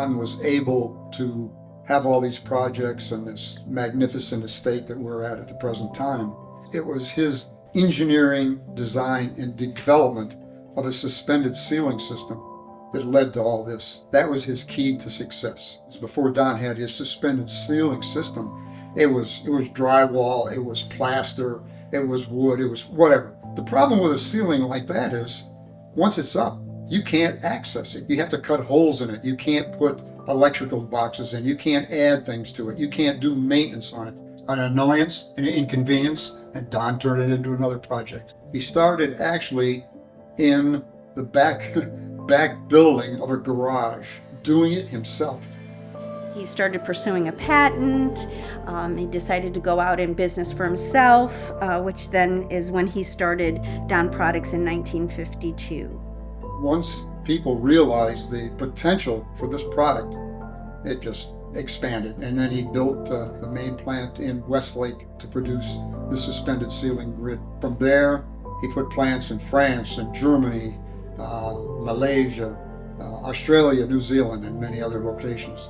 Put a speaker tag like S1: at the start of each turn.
S1: Donn was able to have all these projects and this magnificent estate that we're at the present time, it was his engineering, design, and development of a suspended ceiling system that led to all this. That was his key to success. Before Donn had his suspended ceiling system, it was drywall, it was plaster, it was wood, it was whatever. The problem with a ceiling like that is, once it's up, you can't access it. You have to cut holes in it. You can't put electrical boxes in. You can't add things to it. You can't do maintenance on it. An annoyance, an inconvenience, and Donn turned it into another project. He started actually in the back building of a garage, doing it himself.
S2: He started pursuing a patent. He decided to go out in business for himself, which then is when he started Donn Products in 1952.
S1: Once people realized the potential for this product, it just expanded. And then he built the main plant in Westlake to produce the suspended ceiling grid. From there, he put plants in France and Germany, Malaysia, Australia, New Zealand, and many other locations.